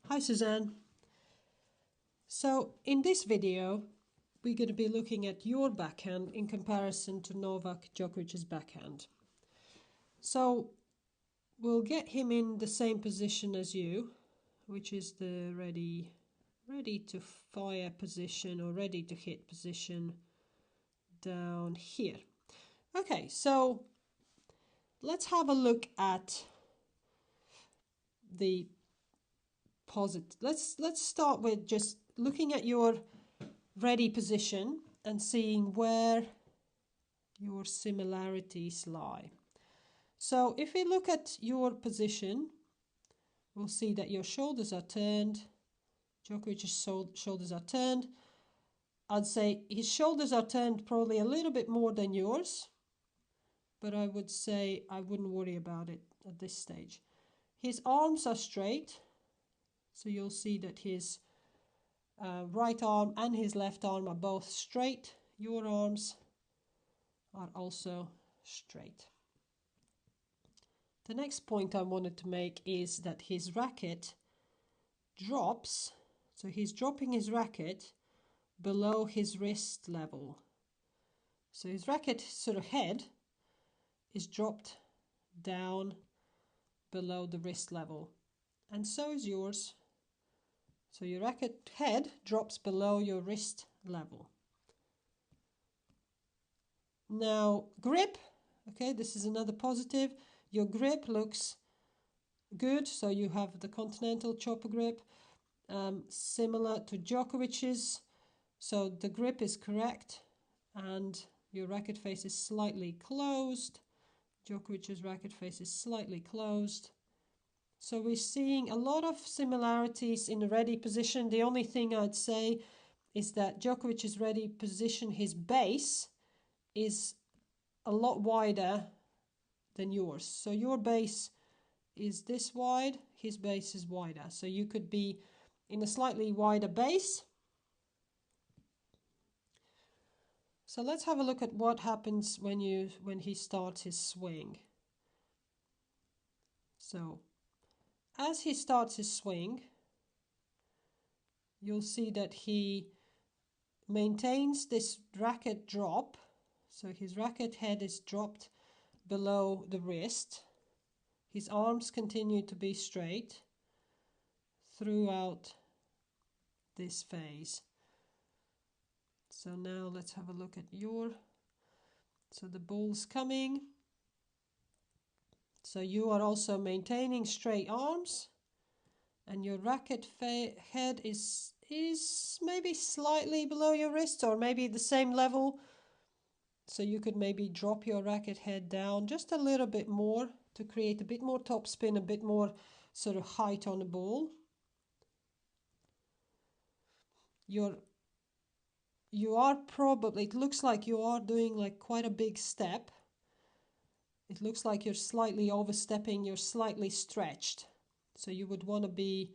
Hi Suzanne. So in this video we're going to be looking at your backhand in comparison to Novak Djokovic's backhand. So we'll get him in the same position as you, which is the ready to fire position or ready to hit position down here. Okay, so let's have a look at the positive. Let's start with just looking at your ready position and seeing where your similarities lie. So if we look at your position, we'll see that your shoulders are turned. Djokovic's shoulders are turned. I'd say his shoulders are turned probably a little bit more than yours, but I would say I wouldn't worry about it at this stage. His arms are straight, so you'll see that his right arm and his left arm are both straight. Your arms are also straight. The next point I wanted to make is that his racket drops, so he's dropping his racket below his wrist level. So his racket sort of head is dropped down below the wrist level, and so is yours. So your racket head drops below your wrist level. Now grip, okay, this is another positive. Your grip looks good, so you have the continental chopper grip, similar to Djokovic's, so the grip is correct and your racket face is slightly closed. Djokovic's racket face is slightly closed. So we're seeing a lot of similarities in the ready position. The only thing I'd say is that Djokovic's ready position, his base is a lot wider than yours. So your base is this wide, his base is wider. So you could be in a slightly wider base. So let's have a look at what happens when he starts his swing. So as he starts his swing, you'll see that he maintains this racket drop. So his racket head is dropped below the wrist. His arms continue to be straight throughout this phase. So now let's have a look at so the ball's coming. So you are also maintaining straight arms, and your racket head is maybe slightly below your wrist or maybe the same level. So you could maybe drop your racket head down just a little bit more to create a bit more topspin, a bit more sort of height on the ball. You are probably, it looks like you are doing like quite a big step. It looks like you're slightly overstepping, you're slightly stretched. So you would want to be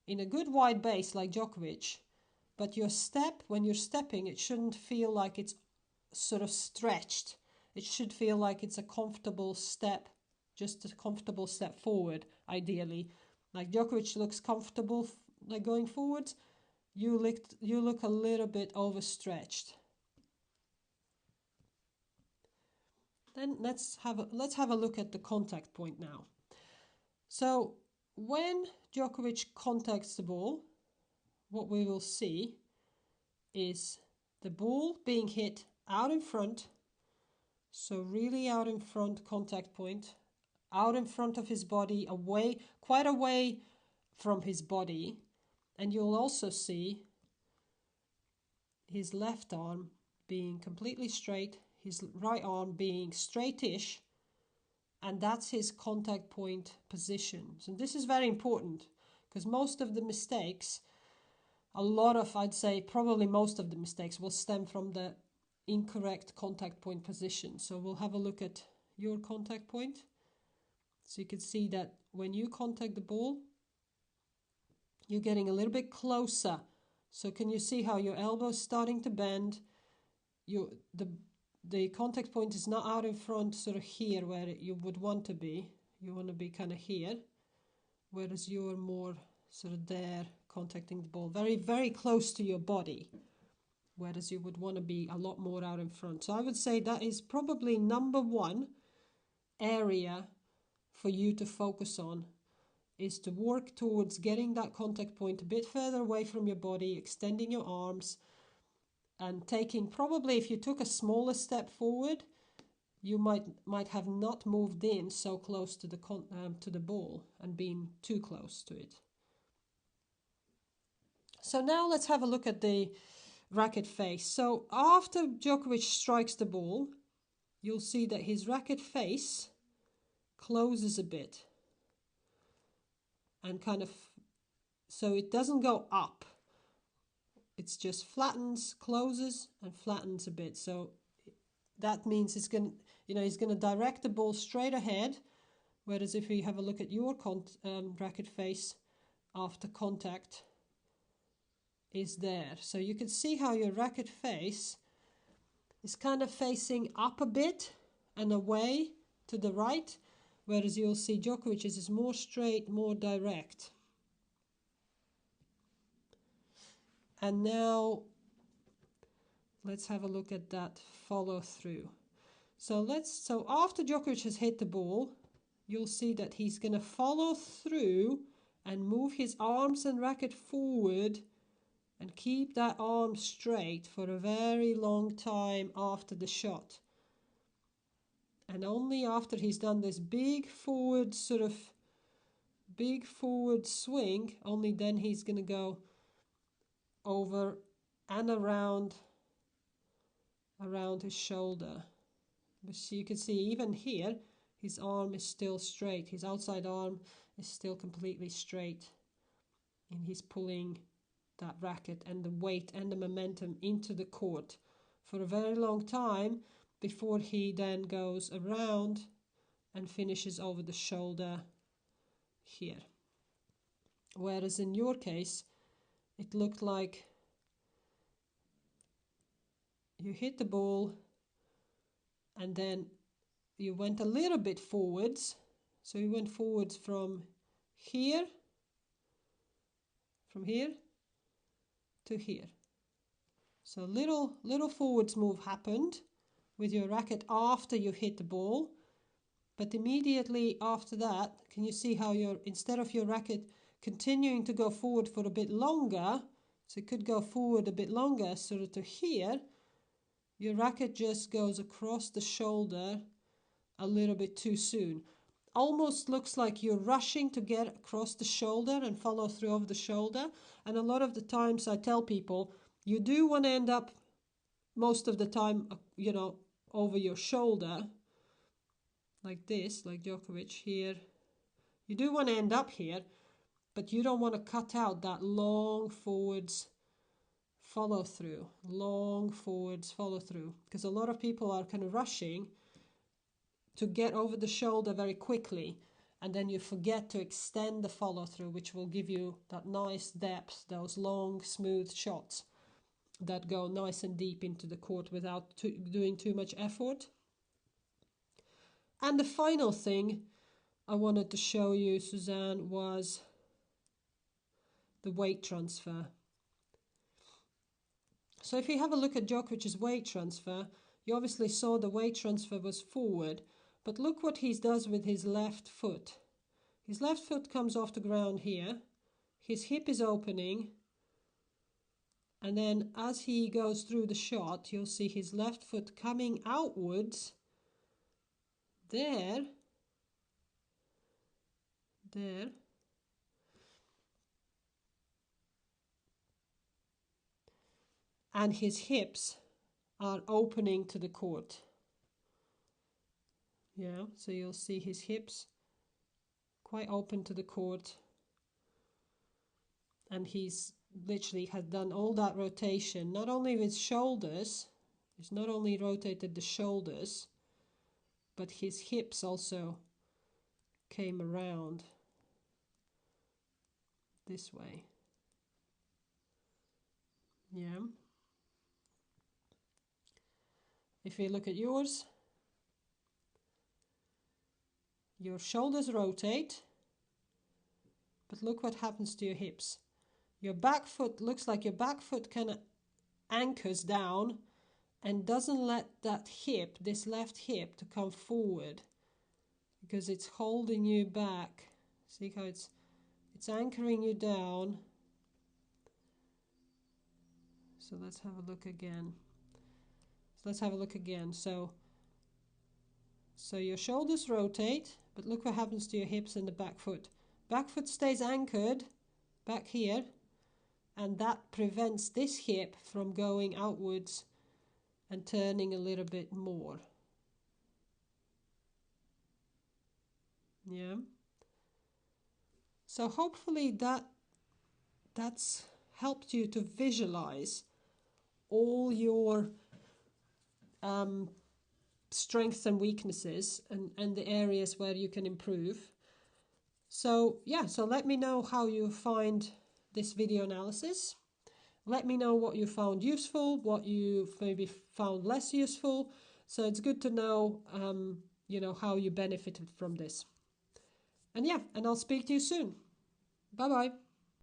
in a good wide base like Djokovic, but your step, when you're stepping, it shouldn't feel like it's sort of stretched. It should feel like it's a comfortable step, just a comfortable step forward, ideally. Like Djokovic looks comfortable like going forwards. You look a little bit overstretched. Then let's have a look at the contact point now. So when Djokovic contacts the ball, what we will see is the ball being hit out in front. So really out in front contact point, out in front of his body, away, quite away from his body. And you'll also see his left arm being completely straight, his right arm being straightish, and that's his contact point position. So this is very important because most of the mistakes, I'd say probably most of the mistakes will stem from the incorrect contact point position. So we'll have a look at your contact point. So you can see that when you contact the ball, you're getting a little bit closer. So can you see how your elbow is starting to bend? The contact point is not out in front, sort of here where you would want to be. You want to be kind of here, whereas you're more sort of there, contacting the ball, very, very close to your body, whereas you would want to be a lot more out in front. So I would say that is probably number one area for you to focus on, is to work towards getting that contact point a bit further away from your body, extending your arms, and taking, probably if you took a smaller step forward, you might have not moved in so close to the ball and been too close to it. So now let's have a look at the racket face. So after Djokovic strikes the ball, you'll see that his racket face closes a bit and kind of, so it doesn't go up. It's just flattens, closes, and flattens a bit. So that means he's going to direct the ball straight ahead. Whereas if you have a look at your racket face after contact, is there. So you can see how your racket face is kind of facing up a bit and away to the right, whereas you'll see Djokovic's is more straight, more direct. And now let's have a look at that follow through. So after Djokovic has hit the ball, you'll see that he's going to follow through and move his arms and racket forward and keep that arm straight for a very long time after the shot. And only after he's done this big forward swing, only then he's going to go over and around his shoulder. But you can see even here, his arm is still straight. His outside arm is still completely straight. And he's pulling that racket and the weight and the momentum into the court for a very long time before he then goes around and finishes over the shoulder here. Whereas in your case, it looked like you hit the ball and then you went a little bit forwards. So you went forwards from here to here. So little forwards move happened with your racket after you hit the ball, but immediately after that, can you see how instead of your racket continuing to go forward for a bit longer, so it could go forward a bit longer sort of to here, your racket just goes across the shoulder a little bit too soon. Almost looks like you're rushing to get across the shoulder and follow through over the shoulder. And a lot of the times I tell people, you do want to end up most of the time, over your shoulder, like this, like Djokovic here. You do want to end up here, but you don't want to cut out that long forwards follow through, because a lot of people are kind of rushing to get over the shoulder very quickly, and then you forget to extend the follow through, which will give you that nice depth, those long smooth shots that go nice and deep into the court without doing too much effort. And the final thing I wanted to show you, Suzanne, was the weight transfer. So if you have a look at Djokovic's weight transfer, you obviously saw the weight transfer was forward, but look what he does with his left foot. His left foot comes off the ground here, his hip is opening, and then as he goes through the shot, you'll see his left foot coming outwards, there, and his hips are opening to the court. Yeah, so you'll see his hips quite open to the court, and he's literally has done all that rotation, not only with shoulders, he's not only rotated the shoulders, but his hips also came around this way. Yeah. If you look at yours, your shoulders rotate, but look what happens to your hips. Your back foot looks like your back foot kind of anchors down and doesn't let that hip, this left hip, to come forward because it's holding you back. See how it's anchoring you down. So let's have a look again. So your shoulders rotate, but look what happens to your hips and the back foot. Back foot stays anchored back here, and that prevents this hip from going outwards and turning a little bit more. Yeah. So hopefully that's helped you to visualize all your strengths and weaknesses and the areas where you can improve. So yeah, so let me know how you find this video analysis. Let me know what you found useful, what you maybe found less useful. So it's good to know, how you benefited from this. And yeah, and I'll speak to you soon. Bye-bye.